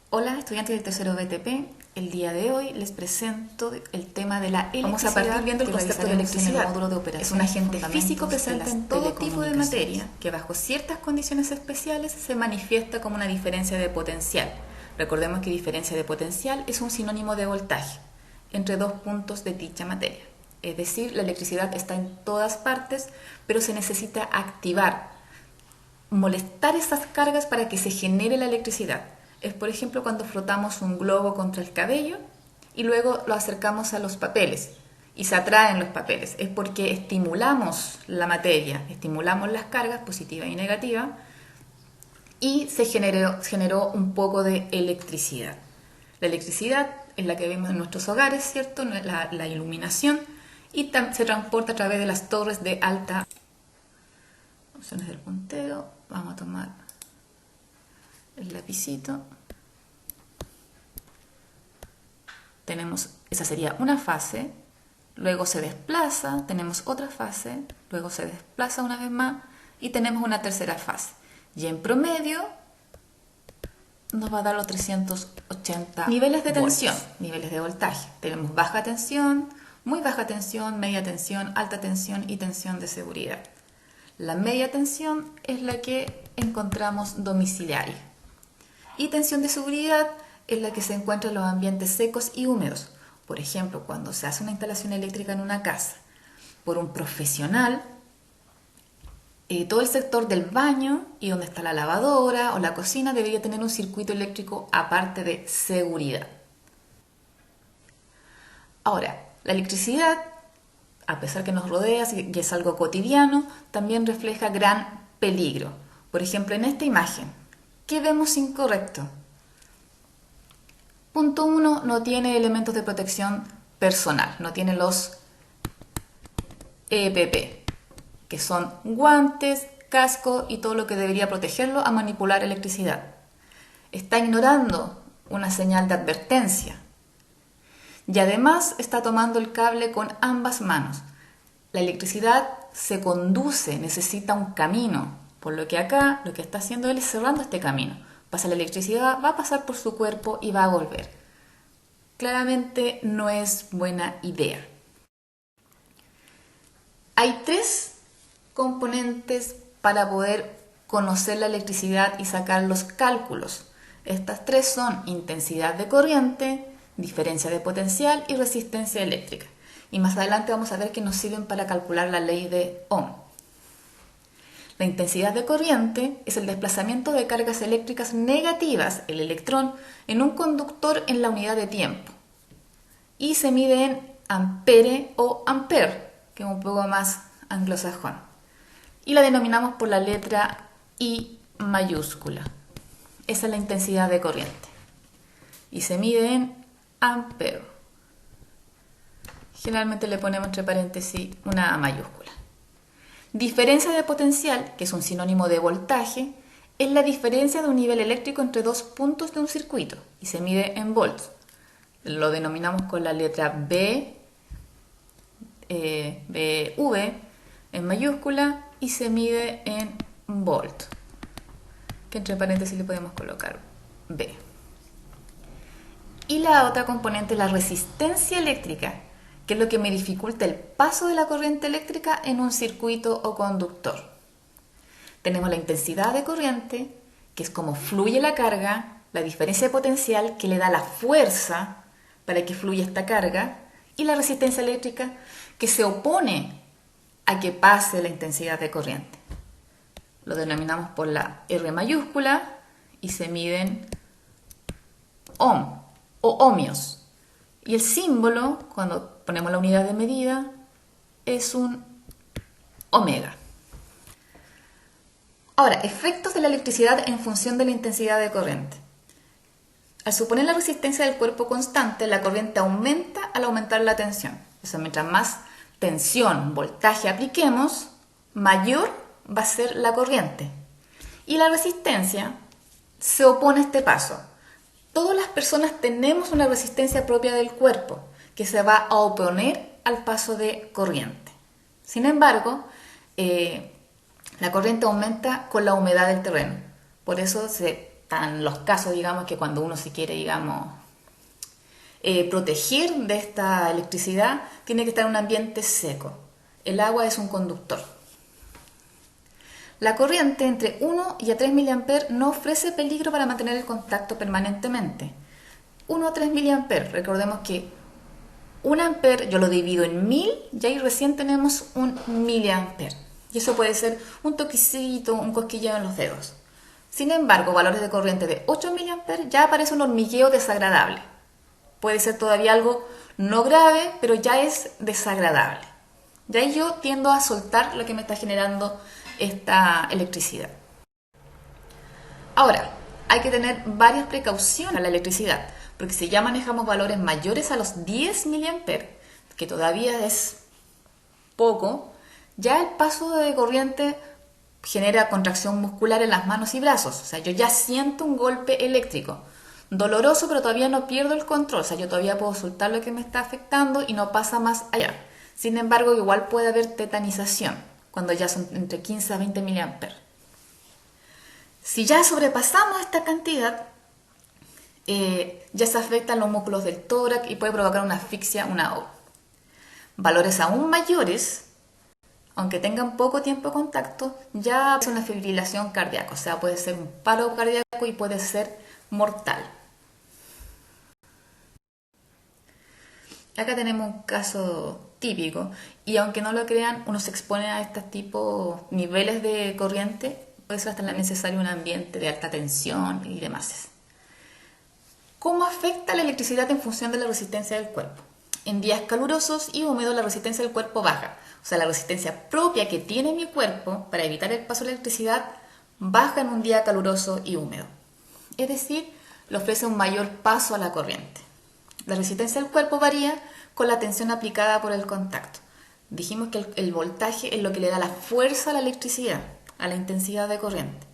Hola, estudiantes del tercero BTP. El día de hoy les presento el tema de la electricidad. Vamos a partir viendo el concepto de electricidad. Es un agente físico presente en todo tipo de materia que bajo ciertas condiciones especiales se manifiesta como una diferencia de potencial. Recordemos que diferencia de potencial es un sinónimo de voltaje entre dos puntos de dicha materia. Es decir, la electricidad está en todas partes, pero se necesita activar, molestar esas cargas para que se genere la electricidad. Es, por ejemplo, cuando frotamos un globo contra el cabello y luego lo acercamos a los papeles y se atraen los papeles. Es porque estimulamos la materia, estimulamos las cargas positiva y negativa y se generó un poco de electricidad. La electricidad es la que vemos en nuestros hogares, ¿cierto? La iluminación, y se transporta a través de las torres de alta. Opciones del puntero. Vamos a tomar el lapicito. Esa sería una fase, luego se desplaza, tenemos otra fase, luego se desplaza una vez más y tenemos una tercera fase. Y en promedio nos va a dar los 380 niveles de tensión, niveles de voltaje. Tenemos baja tensión, muy baja tensión, media tensión, alta tensión y tensión de seguridad. La media tensión es la que encontramos domiciliaria. Y tensión de seguridad es la que se encuentra en los ambientes secos y húmedos. Por ejemplo, cuando se hace una instalación eléctrica en una casa por un profesional, todo el sector del baño y donde está la lavadora o la cocina debería tener un circuito eléctrico aparte de seguridad. Ahora, la electricidad, a pesar que nos rodea y es algo cotidiano, también refleja gran peligro. Por ejemplo, en esta imagen, ¿qué vemos incorrecto? Punto 1, no tiene elementos de protección personal, no tiene los EPP, que son guantes, casco y todo lo que debería protegerlo a manipular electricidad. Está ignorando una señal de advertencia y además está tomando el cable con ambas manos. La electricidad se conduce, necesita un camino, por lo que acá lo que está haciendo él es cerrando este camino. Pasa la electricidad, va a pasar por su cuerpo y va a volver. Claramente no es buena idea. Hay 3 componentes para poder conocer la electricidad y sacar los cálculos. Estas 3 son intensidad de corriente, diferencia de potencial y resistencia eléctrica. Y más adelante vamos a ver que nos sirven para calcular la ley de Ohm. La intensidad de corriente es el desplazamiento de cargas eléctricas negativas, el electrón, en un conductor en la unidad de tiempo. Y se mide en ampere o ampere, que es un poco más anglosajón. Y la denominamos por la letra I mayúscula. Esa es la intensidad de corriente. Y se mide en ampere. Generalmente le ponemos entre paréntesis una A mayúscula. Diferencia de potencial, que es un sinónimo de voltaje, es la diferencia de un nivel eléctrico entre dos puntos de un circuito y se mide en volts. Lo denominamos con la letra B, V en mayúscula y se mide en volt, que entre paréntesis le podemos colocar B. Y la otra componente es la resistencia eléctrica, que es lo que me dificulta el paso de la corriente eléctrica en un circuito o conductor. Tenemos la intensidad de corriente, que es como fluye la carga, la diferencia de potencial, que le da la fuerza para que fluya esta carga, y la resistencia eléctrica, que se opone a que pase la intensidad de corriente. Lo denominamos por la R mayúscula y se miden ohm o ohmios. Y el símbolo, cuando ponemos la unidad de medida, es un omega. Ahora, efectos de la electricidad en función de la intensidad de corriente. Al suponer la resistencia del cuerpo constante, la corriente aumenta al aumentar la tensión. O sea, mientras más tensión, voltaje apliquemos, mayor va a ser la corriente. Y la resistencia se opone a este paso. Todas las personas tenemos una resistencia propia del cuerpo que se va a oponer al paso de corriente. Sin embargo, la corriente aumenta con la humedad del terreno. Por eso se están los casos, digamos, que cuando uno se quiere, digamos, proteger de esta electricidad, tiene que estar en un ambiente seco. El agua es un conductor. La corriente entre 1 y a 3 mA no ofrece peligro para mantener el contacto permanentemente. 1 a 3 mA, recordemos que 1 ampere yo lo divido en 1000 y ahí recién tenemos un miliampere. Y eso puede ser un toquecito, un cosquilleo en los dedos. Sin embargo, valores de corriente de 8 mA ya aparece un hormigueo desagradable. Puede ser todavía algo no grave, pero ya es desagradable. Y ahí yo tiendo a soltar lo que me está generando esta electricidad. Ahora, hay que tener varias precauciones a la electricidad, porque si ya manejamos valores mayores a los 10 mA, que todavía es poco, ya el paso de corriente genera contracción muscular en las manos y brazos. O sea, yo ya siento un golpe eléctrico. Doloroso, pero todavía no pierdo el control. O sea, yo todavía puedo soltar lo que me está afectando y no pasa más allá. Sin embargo, igual puede haber tetanización, cuando ya son entre 15 a 20 mA. Si ya sobrepasamos esta cantidad, ya se afectan los músculos del tórax y puede provocar una asfixia, una ahogo. Valores aún mayores, aunque tengan poco tiempo de contacto, ya es una fibrilación cardíaca, o sea, puede ser un paro cardíaco y puede ser mortal. Acá tenemos un caso típico y aunque no lo crean, uno se expone a estos tipos niveles de corriente, puede ser hasta necesario un ambiente de alta tensión y demás. ¿Cómo afecta la electricidad en función de la resistencia del cuerpo? En días calurosos y húmedos la resistencia del cuerpo baja, o sea, la resistencia propia que tiene mi cuerpo para evitar el paso de la electricidad baja en un día caluroso y húmedo. Es decir, le ofrece un mayor paso a la corriente. La resistencia del cuerpo varía con la tensión aplicada por el contacto. Dijimos que el voltaje es lo que le da la fuerza a la electricidad, a la intensidad de corriente.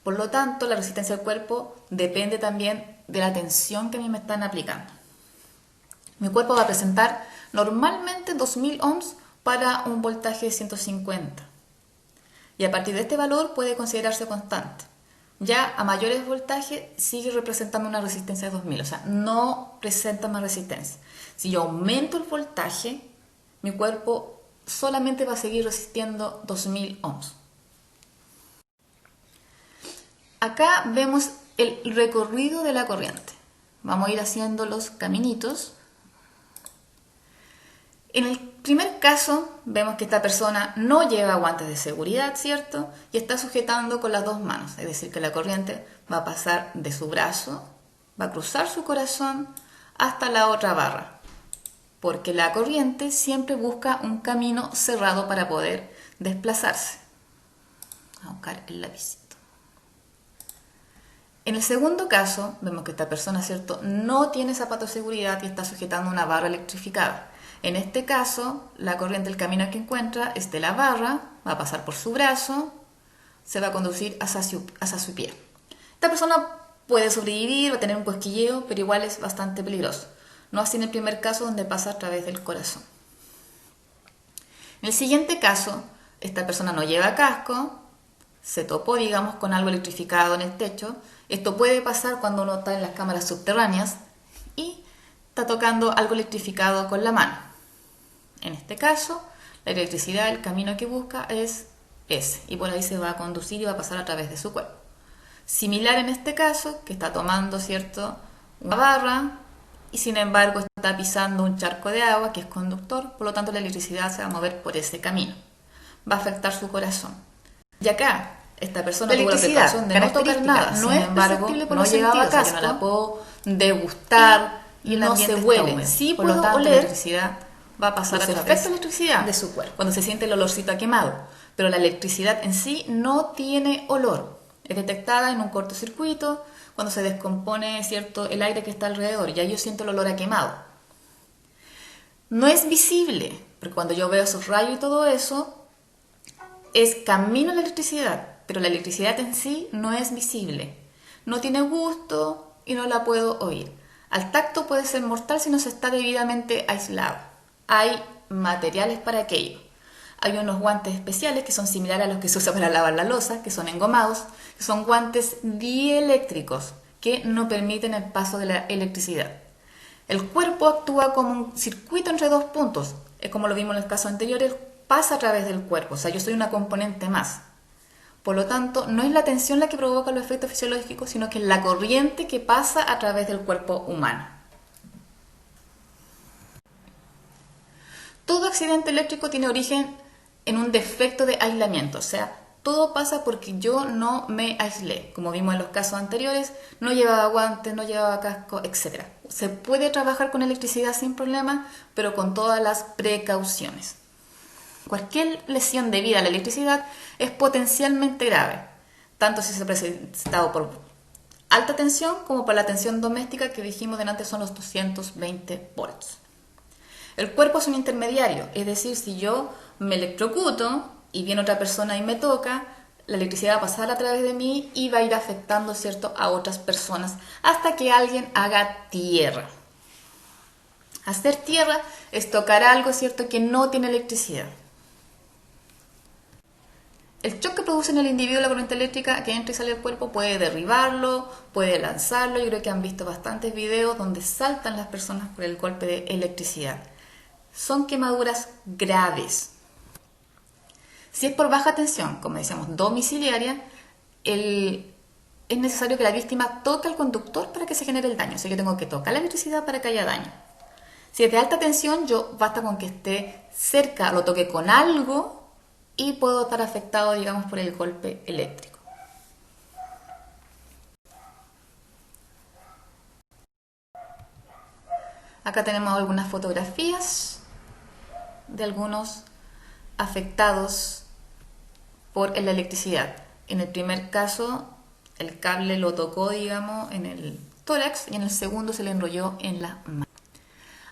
Por lo tanto, la resistencia del cuerpo depende también de la tensión que a mí me están aplicando. Mi cuerpo va a presentar normalmente 2000 ohms para un voltaje de 150. Y a partir de este valor puede considerarse constante. Ya a mayores voltajes sigue representando una resistencia de 2000, o sea, no presenta más resistencia. Si yo aumento el voltaje, mi cuerpo solamente va a seguir resistiendo 2000 ohms. Acá vemos el recorrido de la corriente. Vamos a ir haciendo los caminitos. En el primer caso, vemos que esta persona no lleva guantes de seguridad, ¿cierto? Y está sujetando con las dos manos, es decir, que la corriente va a pasar de su brazo, va a cruzar su corazón hasta la otra barra, porque la corriente siempre busca un camino cerrado para poder desplazarse. Vamos a buscar el lapicito. En el segundo caso, vemos que esta persona, ¿cierto?, no tiene zapatos de seguridad y está sujetando una barra electrificada. En este caso, la corriente, el camino que encuentra es de la barra, va a pasar por su brazo, se va a conducir hacia su pie. Esta persona puede sobrevivir, va a tener un cosquilleo, pero igual es bastante peligroso. No así en el primer caso, donde pasa a través del corazón. En el siguiente caso, esta persona no lleva casco, se topó, digamos, con algo electrificado en el techo. Esto puede pasar cuando uno está en las cámaras subterráneas y está tocando algo electrificado con la mano. En este caso, la electricidad, el camino que busca es ese, y por ahí se va a conducir y va a pasar a través de su cuerpo. Similar en este caso, que está tomando, ¿cierto?, una barra y sin embargo está pisando un charco de agua que es conductor, por lo tanto la electricidad se va a mover por ese camino. Va a afectar su corazón. Y acá, esta persona tuvo la precaución de no tocar nada, no sin embargo, no llevaba casco, o sea, yo no la puedo degustar y no se huele. Sí puedo oler, la electricidad va a pasar a través de la electricidad de su cuerpo, cuando se siente el olorcito a quemado. Pero la electricidad en sí no tiene olor. Es detectada en un cortocircuito cuando se descompone, ¿cierto?, el aire que está alrededor. Ya yo siento el olor a quemado. No es visible, porque cuando yo veo esos rayos y todo eso, es camino a la electricidad, pero la electricidad en sí no es visible. No tiene gusto y no la puedo oír. Al tacto puede ser mortal si no se está debidamente aislado. Hay materiales para aquello. Hay unos guantes especiales que son similares a los que se usan para lavar la loza, que son engomados, que son guantes dieléctricos que no permiten el paso de la electricidad. El cuerpo actúa como un circuito entre dos puntos, es como lo vimos en el caso anterior, él pasa a través del cuerpo, o sea, yo soy una componente más. Por lo tanto, no es la tensión la que provoca los efectos fisiológicos, sino que es la corriente que pasa a través del cuerpo humano. Todo accidente eléctrico tiene origen en un defecto de aislamiento, o sea, todo pasa porque yo no me aislé. Como vimos en los casos anteriores, no llevaba guantes, no llevaba casco, etc. Se puede trabajar con electricidad sin problema, pero con todas las precauciones. Cualquier lesión debida a la electricidad es potencialmente grave, tanto si se ha presentado por alta tensión como por la tensión doméstica que dijimos delante son los 220 volts. El cuerpo es un intermediario, es decir, si yo me electrocuto y viene otra persona y me toca, la electricidad va a pasar a través de mí y va a ir afectando, ¿cierto?, a otras personas hasta que alguien haga tierra. Hacer tierra es tocar algo, ¿cierto?, que no tiene electricidad. El shock que produce en el individuo la corriente eléctrica que entra y sale del cuerpo puede derribarlo, puede lanzarlo. Yo creo que han visto bastantes videos donde saltan las personas por el golpe de electricidad. Son quemaduras graves. Si es por baja tensión, como decíamos, domiciliaria, es necesario que la víctima toque al conductor para que se genere el daño. O sea, yo tengo que tocar la electricidad para que haya daño. Si es de alta tensión, basta con que esté cerca, lo toque con algo y puedo estar afectado, digamos, por el golpe eléctrico. Acá tenemos algunas fotografías de algunos afectados por la electricidad. En el primer caso, el cable lo tocó, digamos, en el tórax y en el segundo se le enrolló en la mano.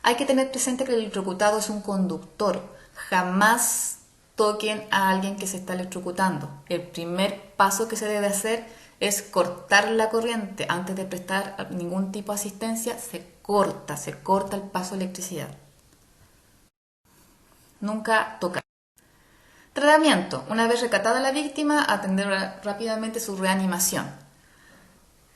Hay que tener presente que el electrocutado es un conductor. Jamás toquen a alguien que se está electrocutando. El primer paso que se debe hacer es cortar la corriente. Antes de prestar ningún tipo de asistencia, se corta el paso de electricidad. Nunca tocar. Tratamiento. Una vez recatada la víctima, atender rápidamente su reanimación.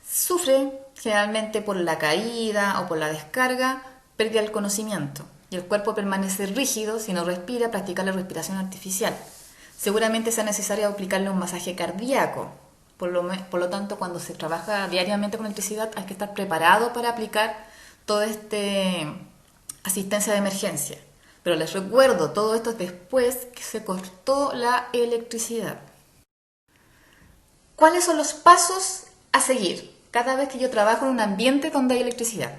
Sufre generalmente por la caída o por la descarga, pérdida del conocimiento y el cuerpo permanece rígido. Si no respira, practicar la respiración artificial. Seguramente sea necesario aplicarle un masaje cardíaco. Por lo tanto, cuando se trabaja diariamente con electricidad, hay que estar preparado para aplicar toda asistencia de emergencia. Pero les recuerdo, todo esto es después que se cortó la electricidad. ¿Cuáles son los pasos a seguir cada vez que yo trabajo en un ambiente donde hay electricidad?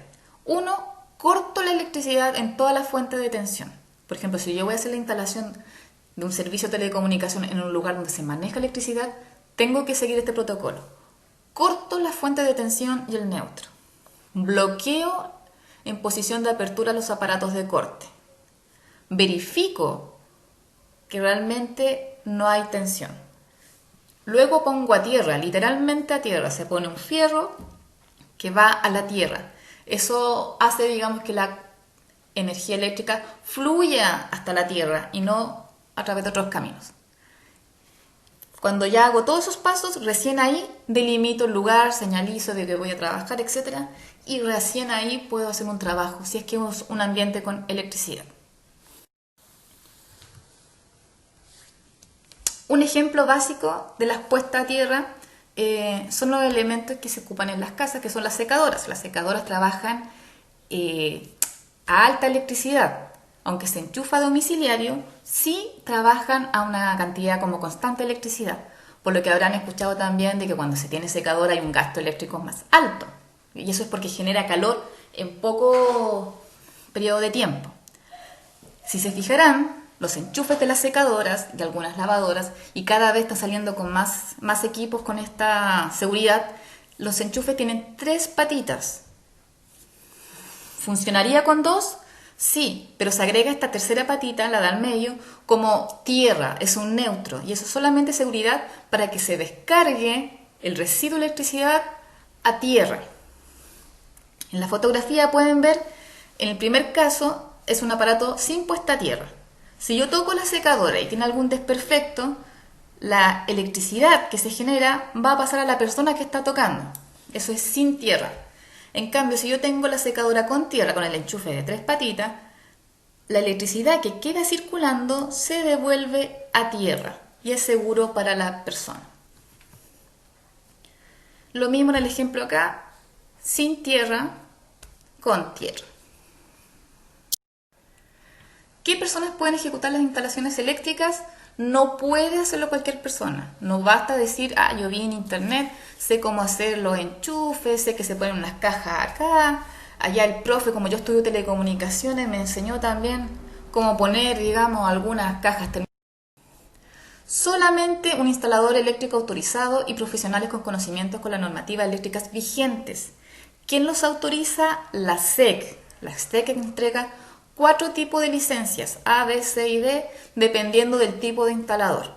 1. Corto la electricidad en toda la fuente de tensión. Por ejemplo, si yo voy a hacer la instalación de un servicio de telecomunicación en un lugar donde se maneja electricidad, tengo que seguir este protocolo. Corto la fuente de tensión y el neutro. Bloqueo en posición de apertura los aparatos de corte. Verifico que realmente no hay tensión. Luego pongo a tierra, literalmente a tierra. Se pone un fierro que va a la tierra. Eso hace, digamos, que la energía eléctrica fluya hasta la tierra y no a través de otros caminos. Cuando ya hago todos esos pasos, recién ahí delimito el lugar, señalizo de que voy a trabajar, etc. Y recién ahí puedo hacer un trabajo, si es que es un ambiente con electricidad. Un ejemplo básico de las puestas a tierra son los elementos que se ocupan en las casas, que son las secadoras. Las secadoras trabajan a alta electricidad. Aunque se enchufa a domiciliario, sí trabajan a una cantidad como constante de electricidad. Por lo que habrán escuchado también de que cuando se tiene secadora hay un gasto eléctrico más alto. Y eso es porque genera calor en poco periodo de tiempo. Si se fijarán, los enchufes de las secadoras, de algunas lavadoras, y cada vez está saliendo con más equipos con esta seguridad, los enchufes tienen 3 patitas. ¿Funcionaría con 2? Sí, pero se agrega esta tercera patita, la del medio, como tierra, es un neutro, y eso es solamente seguridad para que se descargue el residuo de electricidad a tierra. En la fotografía pueden ver, en el primer caso, es un aparato sin puesta a tierra. Si yo toco la secadora y tiene algún desperfecto, la electricidad que se genera va a pasar a la persona que está tocando. Eso es sin tierra. En cambio, si yo tengo la secadora con tierra, con el enchufe de 3 patitas, la electricidad que queda circulando se devuelve a tierra y es seguro para la persona. Lo mismo en el ejemplo acá, sin tierra, con tierra. ¿Qué personas pueden ejecutar las instalaciones eléctricas? No puede hacerlo cualquier persona. No basta decir, yo vi en internet, sé cómo hacer los enchufes, sé que se ponen unas cajas acá, allá el profe, como yo estudio telecomunicaciones, me enseñó también cómo poner, digamos, algunas cajas terminales. Solamente un instalador eléctrico autorizado y profesionales con conocimientos con las normativas eléctricas vigentes. ¿Quién los autoriza? La SEC. La SEC entrega 4 tipos de licencias, A, B, C y D, dependiendo del tipo de instalador.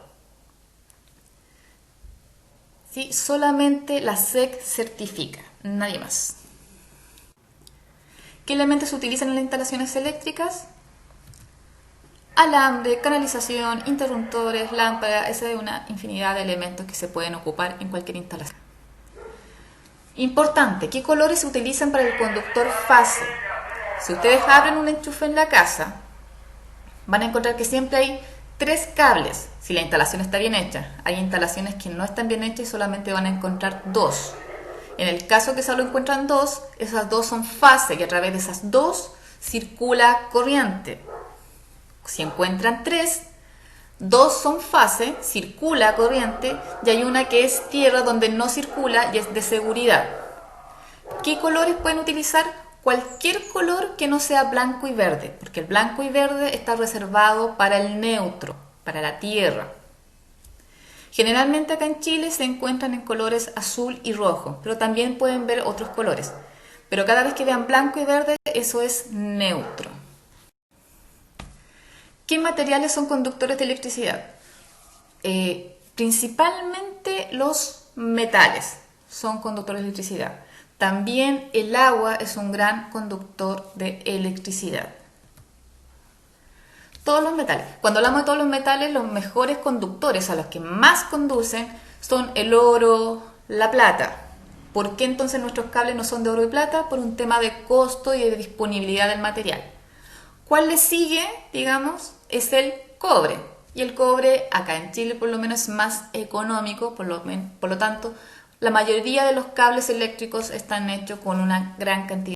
¿Sí? Solamente la SEC certifica, nadie más. ¿Qué elementos se utilizan en las instalaciones eléctricas? Alambre, canalización, interruptores, lámparas, esa es una infinidad de elementos que se pueden ocupar en cualquier instalación. Importante, ¿qué colores se utilizan para el conductor fase? Si ustedes abren un enchufe en la casa, van a encontrar que siempre hay 3 cables, si la instalación está bien hecha. Hay instalaciones que no están bien hechas y solamente van a encontrar 2. En el caso que solo encuentran 2, esas 2 son fase y a través de esas 2 circula corriente. Si encuentran 3, 2 son fase, circula corriente, y hay una que es tierra donde no circula y es de seguridad. ¿Qué colores pueden utilizar? Cualquier color que no sea blanco y verde, porque el blanco y verde está reservado para el neutro, para la tierra. Generalmente acá en Chile se encuentran en colores azul y rojo, pero también pueden ver otros colores. Pero cada vez que vean blanco y verde, eso es neutro. ¿Qué materiales son conductores de electricidad? Principalmente los metales son conductores de electricidad. También el agua es un gran conductor de electricidad. Todos los metales. Cuando hablamos de todos los metales, los mejores conductores, a los que más conducen, son el oro, la plata. ¿Por qué entonces nuestros cables no son de oro y plata? Por un tema de costo y de disponibilidad del material. ¿Cuál le sigue, digamos? Es el cobre. Y el cobre, acá en Chile por lo menos, es más económico, por lo tanto, la mayoría de los cables eléctricos están hechos con una gran cantidad